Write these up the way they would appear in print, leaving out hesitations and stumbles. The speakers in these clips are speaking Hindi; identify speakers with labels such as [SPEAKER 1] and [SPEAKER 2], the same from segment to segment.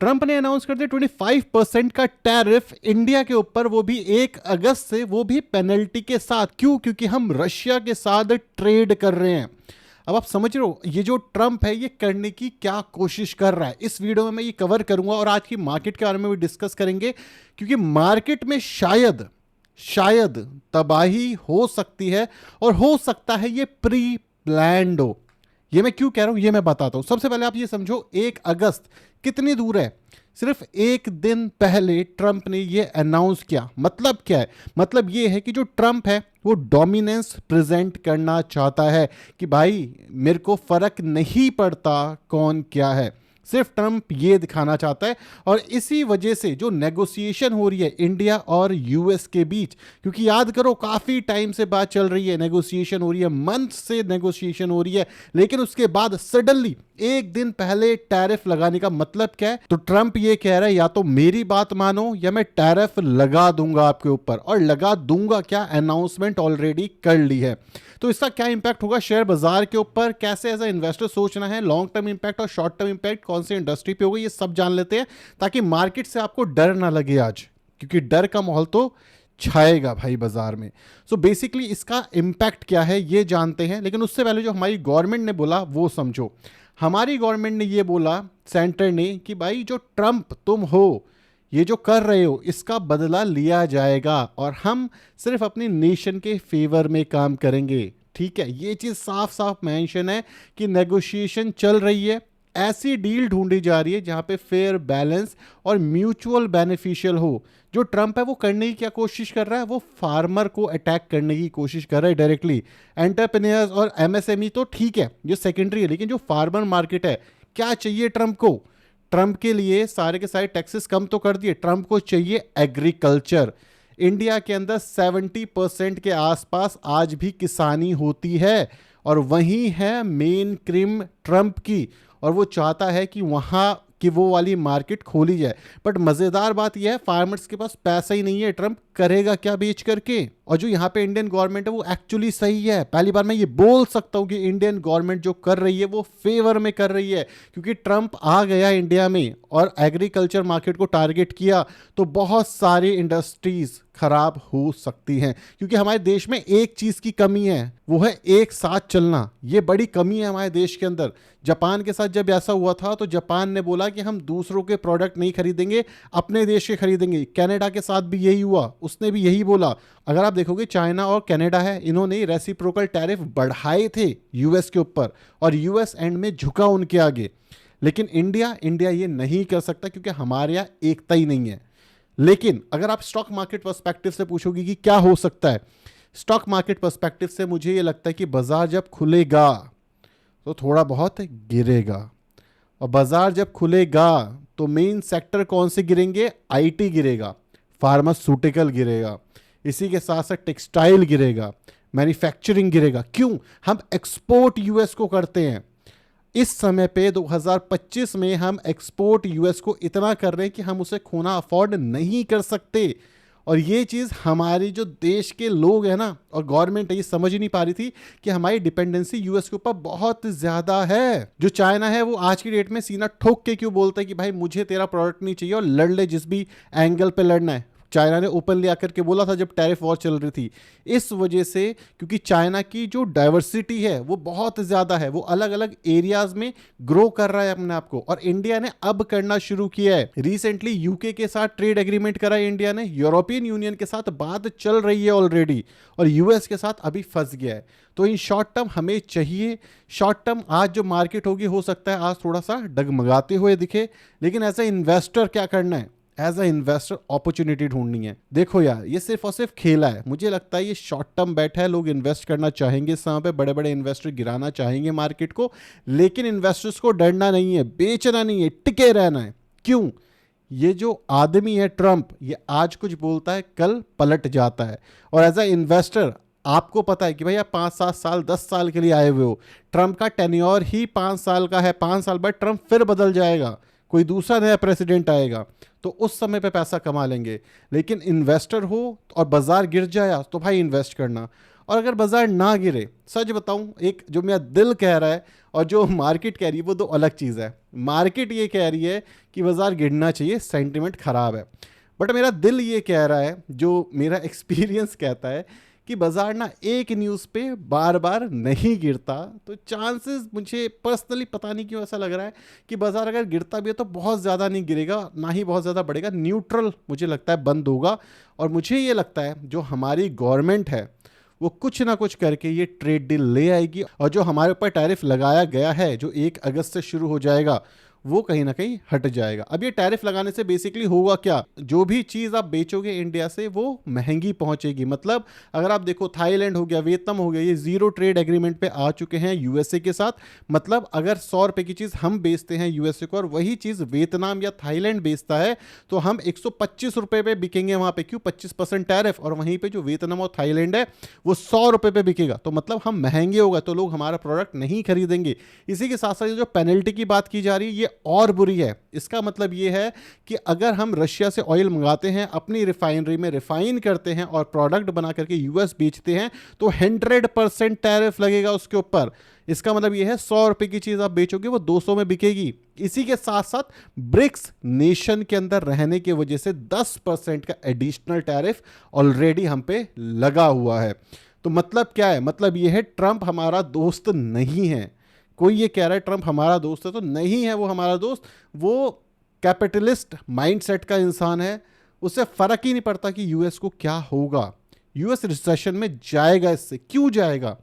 [SPEAKER 1] ट्रंप ने अनाउंस कर दिया 25% का टैरिफ इंडिया के ऊपर, वो भी 1 अगस्त से, वो भी पेनल्टी के साथ। क्यों? क्योंकि हम रशिया के साथ ट्रेड कर रहे हैं। अब आप समझ रहे हो ये जो ट्रंप है ये करने की क्या कोशिश कर रहा है। इस वीडियो में मैं ये कवर करूंगा और आज की मार्केट के बारे में भी डिस्कस करेंगे, क्योंकि मार्केट में शायद शायद तबाही हो सकती है, और हो सकता है ये प्री प्लान्ड हो। ये मैं क्यों कह रहा हूं ये मैं बताता हूं। सबसे पहले आप ये समझो 1 अगस्त कितनी दूर है। सिर्फ एक दिन पहले ट्रंप ने ये अनाउंस किया। मतलब क्या है? मतलब ये है कि जो ट्रंप है वो डोमिनेंस प्रेजेंट करना चाहता है कि भाई मेरे को फर्क नहीं पड़ता कौन क्या है। सिर्फ ट्रंप ये दिखाना चाहता है। और इसी वजह से जो नेगोशिएशन हो रही है इंडिया और यूएस के बीच, क्योंकि याद करो काफी टाइम से बात चल रही है, नेगोशिएशन हो रही है, मंथ से नेगोशिएशन हो रही है, लेकिन उसके बाद सडनली एक दिन पहले टैरिफ लगाने का मतलब क्या है? तो ट्रंप ये कह रहा है या तो मेरी बात मानो या मैं टैरिफ लगा दूंगा आपके ऊपर। और लगा दूंगा क्या, अनाउंसमेंट ऑलरेडी कर ली है। तो इसका क्या इंपैक्ट होगा शेयर बाजार के ऊपर, कैसे एज ए इन्वेस्टर सोचना है, लॉन्ग टर्म इंपैक्ट और शॉर्ट टर्म इंपैक्ट कौन सी इंडस्ट्री पे होगा, ये सब जान लेते हैं, ताकि मार्केट से आपको डर ना लगे आज, क्योंकि डर का माहौल तो छाएगा भाई बाजार में। सो बेसिकली इसका इंपैक्ट क्या है ये जानते हैं, लेकिन उससे पहले जो हमारी गवर्नमेंट ने बोला वो समझो। हमारी गवर्नमेंट ने ये बोला, सेंटर ने, कि भाई जो ट्रंप तुम हो, ये जो कर रहे हो, इसका बदला लिया जाएगा और हम सिर्फ अपनी नेशन के फेवर में काम करेंगे। ठीक है, ये चीज साफ साफ मेंशन है कि नेगोशिएशन चल रही है, ऐसी डील ढूंढी जा रही है जहां पे फेयर, बैलेंस और म्यूचुअल बेनिफिशियल हो। जो ट्रंप है वो करने की क्या कोशिश कर रहा है? वो फार्मर को अटैक करने की कोशिश कर रहा है डायरेक्टली। एंटरप्रेन्योर्स और एमएसएमई तो ठीक है, जो सेकेंडरी है, लेकिन जो फार्मर मार्केट है, क्या चाहिए ट्रंप को? ट्रंप के लिए सारे के सारे टैक्सेस कम तो कर दिए, ट्रंप को चाहिए एग्रीकल्चर। इंडिया के अंदर 70% के आसपास आज भी किसानी होती है, और वही है मेन क्रीम ट्रंप की, और वो चाहता है कि वहां की वो वाली मार्केट खोली जाए। बट मजेदार बात यह है फार्मर्स के पास पैसा ही नहीं है, ट्रंप करेगा क्या बेच करके? और जो यहाँ पे इंडियन गवर्नमेंट है वो एक्चुअली सही है। पहली बार मैं ये बोल सकता हूँ कि इंडियन गवर्नमेंट जो कर रही है वो फेवर में कर रही है, क्योंकि ट्रंप आ गया इंडिया में और एग्रीकल्चर मार्केट को टारगेट किया, तो बहुत सारी इंडस्ट्रीज खराब हो सकती हैं। क्योंकि हमारे देश में एक चीज की कमी है, वो है एक साथ चलना। ये बड़ी कमी है हमारे देश के अंदर। जापान के साथ जब ऐसा हुआ था तो जापान ने बोला कि हम दूसरों के प्रोडक्ट नहीं खरीदेंगे, अपने देश के खरीदेंगे। कनाडा के साथ भी यही हुआ, उसने भी यही बोला। अगर आप देखोगे चाइना और कनाडा है, इन्होंने रेसिप्रोकल टैरिफ बढ़ाए थे यूएस के ऊपर, और यूएस एंड में झुका उनके आगे। लेकिन इंडिया ये नहीं कर सकता, क्योंकि हमारे यहाँ एकता ही नहीं है। लेकिन अगर आप स्टॉक मार्केट पर्सपेक्टिव से पूछोगे कि क्या हो सकता है, स्टॉक मार्केट पर्सपेक्टिव से मुझे ये लगता है कि बाजार जब खुलेगा तो थोड़ा बहुत गिरेगा, और बाजार जब खुलेगा तो मेन सेक्टर कौन से गिरेंगे? आईटी गिरेगा, फार्मास्यूटिकल गिरेगा, इसी के साथ साथ टेक्सटाइल गिरेगा, मैन्युफैक्चरिंग गिरेगा। क्यों? हम एक्सपोर्ट यूएस को करते हैं। इस समय पे 2025 में हम एक्सपोर्ट यूएस को इतना कर रहे हैं कि हम उसे खोना अफोर्ड नहीं कर सकते। और ये चीज़ हमारी जो देश के लोग हैं ना, और गवर्नमेंट ये समझ ही नहीं पा रही थी कि हमारी डिपेंडेंसी यूएस के ऊपर बहुत ज़्यादा है। जो चाइना है वो आज की डेट में सीना ठोक के क्यों बोलता है कि भाई मुझे तेरा प्रोडक्ट नहीं चाहिए, और लड़ ले जिस भी एंगल पे लड़ना है। चाइना ने ओपनली आकर के बोला था जब टैरिफ वॉर चल रही थी। इस वजह से, क्योंकि चाइना की जो डाइवर्सिटी है वो बहुत ज़्यादा है, वो अलग अलग एरियाज में ग्रो कर रहा है अपने आप को, और इंडिया ने अब करना शुरू किया है। रिसेंटली यूके के साथ ट्रेड एग्रीमेंट करा है इंडिया ने, यूरोपियन यूनियन के साथ बात चल रही है ऑलरेडी, और यूएस के साथ अभी फंस गया है। तो इन शॉर्ट टर्म हमें चाहिए, शॉर्ट टर्म आज जो मार्केट होगी हो सकता है आज थोड़ा सा डगमगाते हुए दिखे, लेकिन एज ए इन्वेस्टर क्या करना है? एज अ इन्वेस्टर अपॉर्चुनिटी ढूंढनी है। देखो यार, ये सिर्फ और सिर्फ खेला है। मुझे लगता है ये शॉर्ट टर्म बैठ है, लोग इन्वेस्ट करना चाहेंगे इस समय पे, बड़े बड़े इन्वेस्टर गिराना चाहेंगे मार्केट को, लेकिन इन्वेस्टर्स को डरना नहीं है, बेचना नहीं है, टिके रहना है। क्यों? ये जो आदमी है ट्रंप, ये आज कुछ बोलता है कल पलट जाता है। और एज अ इन्वेस्टर आपको पता है कि भाई आप 5-7 साल 10 साल के लिए आए हुए हो, ट्रंप का टेन्योर ही 5 साल का है, 5 साल बाद ट्रंप फिर बदल जाएगा, कोई दूसरा नया प्रेसिडेंट आएगा, तो उस समय पे पैसा कमा लेंगे। लेकिन इन्वेस्टर हो और बाजार गिर जाया तो भाई इन्वेस्ट करना। और अगर बाजार ना गिरे, सच बताऊं, एक जो मेरा दिल कह रहा है और जो मार्केट कह रही है वो दो अलग चीज़ है। मार्केट ये कह रही है कि बाजार गिरना चाहिए, सेंटिमेंट खराब है, बट मेरा दिल ये कह रहा है, जो मेरा एक्सपीरियंस कहता है कि बाजार ना एक न्यूज़ पे बार बार नहीं गिरता। तो चांसेस, मुझे पर्सनली पता नहीं क्यों ऐसा लग रहा है कि बाजार अगर गिरता भी है तो बहुत ज़्यादा नहीं गिरेगा, ना ही बहुत ज़्यादा बढ़ेगा, न्यूट्रल मुझे लगता है बंद होगा। और मुझे ये लगता है जो हमारी गवर्नमेंट है वो कुछ ना कुछ करके ये ट्रेड डील ले आएगी, और जो हमारे ऊपर टैरिफ लगाया गया है जो 1 अगस्त से शुरू हो जाएगा वो कहीं ना कहीं हट जाएगा। अब ये टैरिफ लगाने से बेसिकली होगा क्या, जो भी चीज़ आप बेचोगे इंडिया से वो महंगी पहुंचेगी। मतलब अगर आप देखो, थाईलैंड हो गया, वियतनाम हो गया, ये जीरो ट्रेड एग्रीमेंट पे आ चुके हैं यूएसए के साथ। मतलब अगर 100 रुपये की चीज़ हम बेचते हैं यूएसए को और वही चीज़ वियतनाम या थाईलैंड बेचता है तो हम 125 रुपये पे बिकेंगे वहाँ पे। क्यों? 25% टैरिफ, और वहीं पर जो वियतनाम और थाईलैंड है वो 100 रुपये पे बिकेगा। तो मतलब हम महंगे होगा, तो लोग हमारा प्रोडक्ट नहीं खरीदेंगे। इसी के साथ साथ जो पेनल्टी की बात की जा रही है ये और बुरी है। इसका मतलब ये है कि अगर हम रशिया से ऑयल मंगाते हैं, अपनी रिफाइनरी में रिफाइन करते हैं और प्रोडक्ट बना करके यूएस बेचते हैं तो 100% टैरिफ लगेगा उसके ऊपर। इसका मतलब ये है 100 रुपए की चीज आप बेचोगे वो 200 में बिकेगी। इसी के साथ साथ ब्रिक्स नेशन के अंदर रहने की वजह से 10% का एडिशनल टैरिफ ऑलरेडी हम पे लगा हुआ है। तो मतलब क्या है? मतलब ये है ट्रंप हमारा दोस्त नहीं है। कोई ये कह रहा है ट्रंप हमारा दोस्त है, तो नहीं है वो हमारा दोस्त। वो कैपिटलिस्ट माइंडसेट का इंसान है। उससे फर्क ही नहीं पड़ता कि यूएस को क्या होगा। यूएस रिसेशन में जाएगा, इससे क्यों जाएगा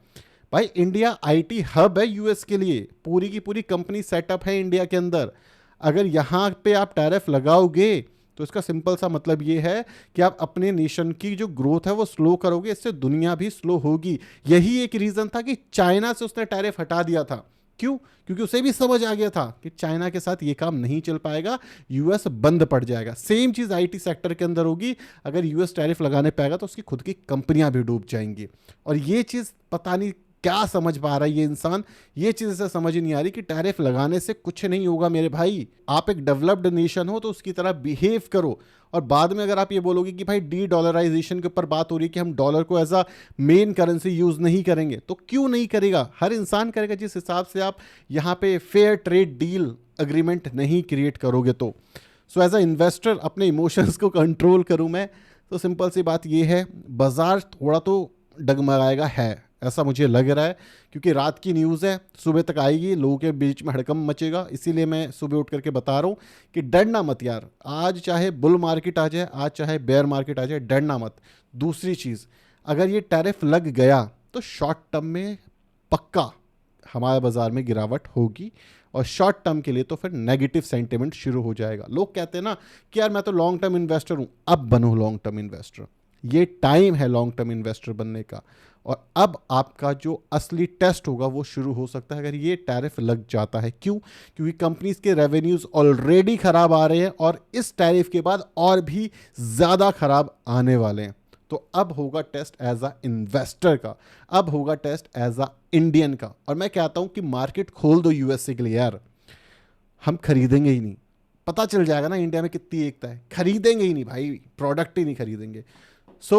[SPEAKER 1] भाई? इंडिया आईटी हब है यूएस के लिए, पूरी की पूरी कंपनी सेटअप है इंडिया के अंदर। अगर यहाँ पे आप टैरिफ लगाओगे तो इसका सिंपल सा मतलब ये है कि आप अपने नेशन की जो ग्रोथ है वो स्लो करोगे, इससे दुनिया भी स्लो होगी। यही एक रीज़न था कि चाइना से उसने टैरिफ हटा दिया था। क्यों? क्योंकि उसे भी समझ आ गया था कि चाइना के साथ ये काम नहीं चल पाएगा, यूएस बंद पड़ जाएगा। सेम चीज़ आईटी सेक्टर के अंदर होगी। अगर यूएस टैरिफ लगाने पाएगा तो उसकी खुद की कंपनियां भी डूब जाएंगी। और ये चीज़ पता नहीं क्या समझ पा रहा है ये इंसान। ये चीज़ इसे समझ ही नहीं आ रही कि टैरिफ लगाने से कुछ नहीं होगा मेरे भाई। आप एक डेवलप्ड नेशन हो तो उसकी तरह बिहेव करो। और बाद में अगर आप ये बोलोगे कि भाई डी डॉलराइजेशन के ऊपर बात हो रही है कि हम डॉलर को as a main currency use नहीं करेंगे, तो क्यों नहीं करेगा? हर इंसान करेगा जिस हिसाब से आप यहाँ पे फेयर ट्रेड डील अग्रीमेंट नहीं क्रिएट करोगे तो। सो एज अ इन्वेस्टर अपने इमोशंस को कंट्रोल करूँ मैं, तो सिंपल सी बात ये है, बाजार थोड़ा तो डगमगाएगा है, ऐसा मुझे लग रहा है। क्योंकि रात की न्यूज़ है, सुबह तक आएगी, लोगों के बीच में हड़कंप मचेगा। इसीलिए मैं सुबह उठ करके बता रहा हूँ कि डरना मत यार। आज चाहे बुल मार्केट आ जाए, आज चाहे बेयर मार्केट आ जाए, डरना मत। दूसरी चीज़, अगर ये टैरिफ लग गया तो शॉर्ट टर्म में पक्का हमारे बाज़ार में गिरावट होगी, और शॉर्ट टर्म के लिए तो फिर नेगेटिव सेंटिमेंट शुरू हो जाएगा। लोग कहते हैं ना कि यार मैं तो लॉन्ग टर्म इन्वेस्टर हूँ, अब बनो लॉन्ग टर्म इन्वेस्टर। ये टाइम है लॉन्ग टर्म इन्वेस्टर बनने का। और अब आपका जो असली टेस्ट होगा वो शुरू हो सकता है अगर ये टैरिफ लग जाता है। क्यों? क्योंकि कंपनीज के रेवेन्यूज ऑलरेडी खराब आ रहे हैं और इस टैरिफ के बाद और भी ज़्यादा खराब आने वाले हैं। तो अब होगा टेस्ट एज अ इन्वेस्टर का, अब होगा टेस्ट एज अ इंडियन का। और मैं कहता हूं कि मार्केट खोल दो यूएसए के लिए यार, हम खरीदेंगे ही नहीं। पता चल जाएगा ना इंडिया में कितनी एकता है, खरीदेंगे ही नहीं भाई, प्रोडक्ट ही नहीं खरीदेंगे। सो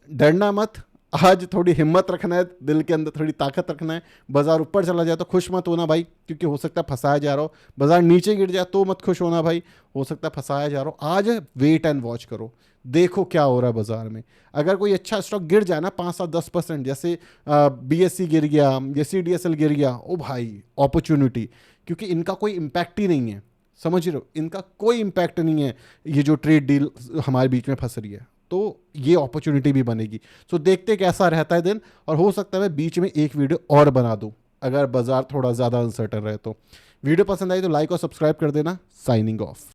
[SPEAKER 1] डरना मत, आज थोड़ी हिम्मत रखना है, दिल के अंदर थोड़ी ताकत रखना है। बाजार ऊपर चला जाए तो खुश मत होना भाई, क्योंकि हो सकता है फंसाया जा रहा हो। बाजार नीचे गिर जाए तो मत खुश होना भाई, हो सकता है फंसाया जा रहा हो। आज वेट एंड वॉच करो, देखो क्या हो रहा है बाजार में। अगर कोई अच्छा स्टॉक गिर जाए ना 5-10%, जैसे बीएससी गिर गया या सीडीएसएल गिर गया, ओ भाई अपॉर्चुनिटी, क्योंकि इनका कोई इम्पैक्ट ही नहीं है। समझ रहे हो? इनका कोई इम्पैक्ट नहीं है, ये जो ट्रेड डील हमारे बीच में फंस रही है, तो ये अपॉर्चुनिटी भी बनेगी। सो देखते कैसा रहता है दिन, और हो सकता है मैं बीच में एक वीडियो और बना दूं अगर बाजार थोड़ा ज़्यादा अनसर्टन रहे तो। वीडियो पसंद आई तो लाइक और सब्सक्राइब कर देना। Signing off.